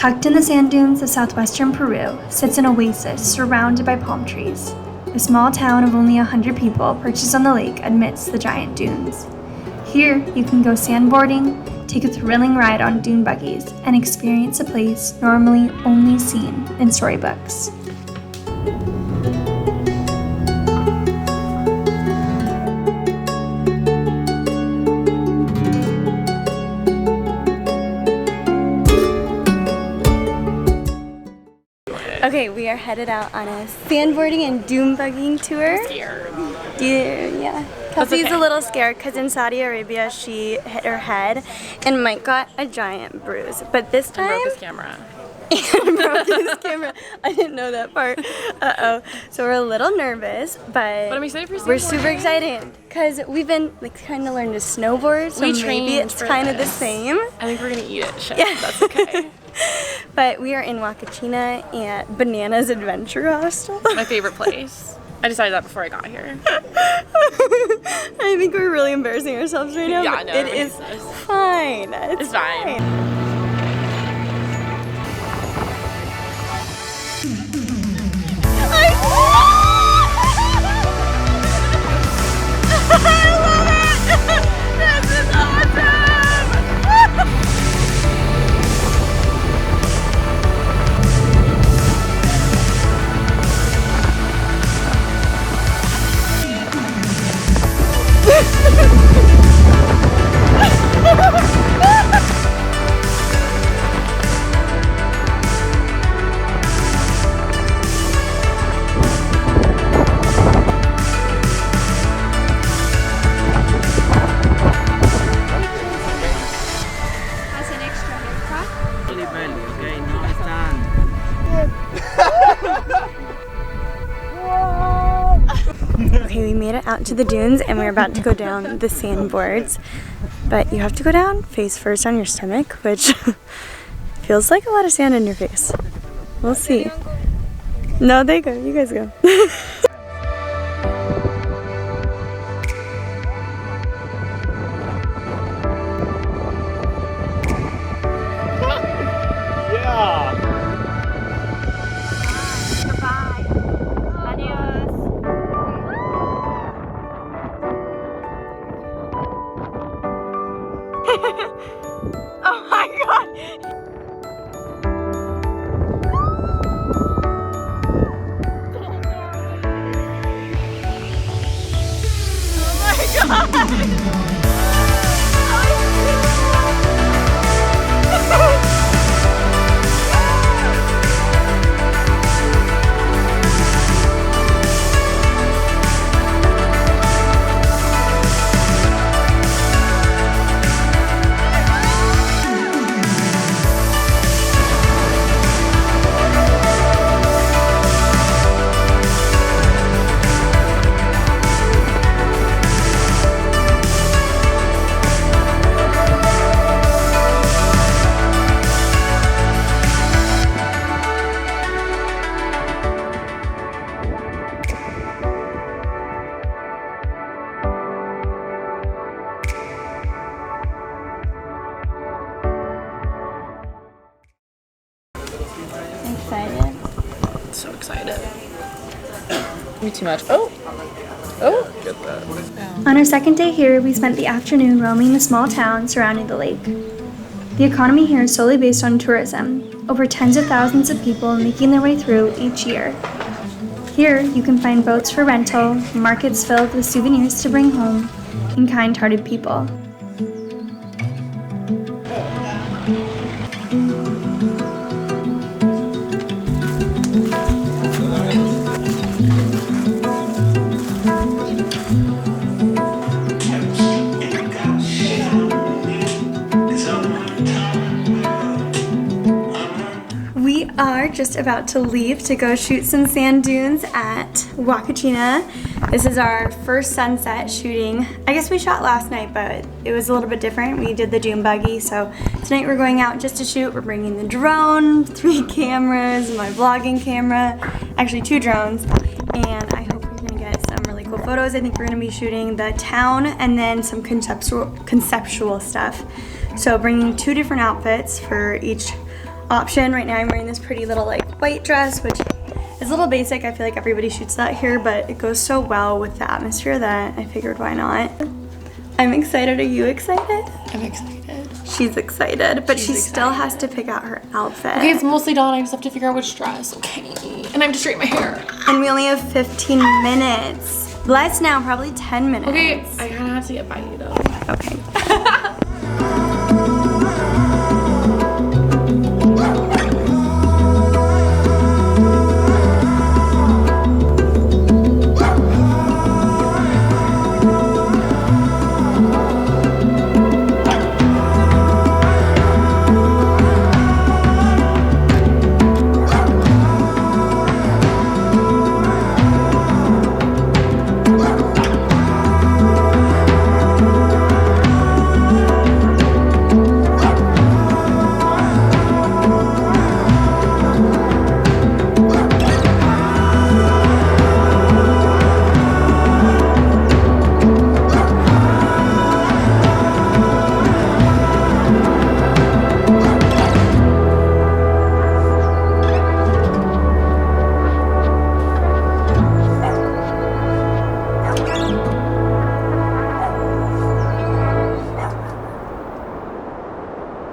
Tucked in the sand dunes of southwestern Peru sits an oasis surrounded by palm trees. A small town of only 100 people perches on the lake amidst the giant dunes. Here, you can go sandboarding, take a thrilling ride on dune buggies, and experience a place normally only seen in storybooks. Okay, we are headed out on a sandboarding and dune buggying tour. Scared. Yeah. Kelsey's a little scared because in Saudi Arabia she hit her head and Mike got a giant bruise. But this time... And broke his camera. And broke his camera. I didn't know that part. Uh-oh. So we're a little nervous, but I'm excited for we're super excited because we've been kind of learning to snowboard, so maybe it's kind of the same. I think we're going to eat it. Shit, Yeah. That's okay. But we are in Huacachina at Bananas Adventure Hostel. My favorite place. I decided that before I got here. I think we're really embarrassing ourselves right now. Yeah, but no, it is fine. It's fine. I love it! This is awesome! Okay, we made it out to the dunes and we're about to go down the sandboards. But you have to go down face first on your stomach, which feels like a lot of sand in your face. We'll see. No, they go. You guys go. Oh my god! Oh my god! Excited? So excited. Me too much. Oh! Get that. On our second day here, we spent the afternoon roaming the small town surrounding the lake. The economy here is solely based on tourism, over tens of thousands of people making their way through each year. Here, you can find boats for rental, markets filled with souvenirs to bring home, and kind-hearted people. We are just about to leave to go shoot some sand dunes at Huacachina. This is our first sunset shooting. I guess we shot last night, but it was a little bit different. We did the dune buggy, so tonight we're going out just to shoot. We're bringing the drone, 3 cameras, my vlogging camera, actually 2 drones, and I hope we're gonna get some really cool photos. I think we're gonna be shooting the town and then some conceptual stuff. So bringing 2 different outfits for each option. Right now I'm wearing this pretty little like white dress, which is a little basic. I feel like everybody shoots that here, but it goes so well with the atmosphere that I figured why not. I'm excited. Are you excited? I'm excited. She's excited, but she still has to pick out her outfit. Okay, it's mostly done. I just have to figure out which dress. Okay. And I have to straighten my hair. And we only have 15 minutes. Less now, probably 10 minutes. Okay, I kind of have to get by you though. Okay.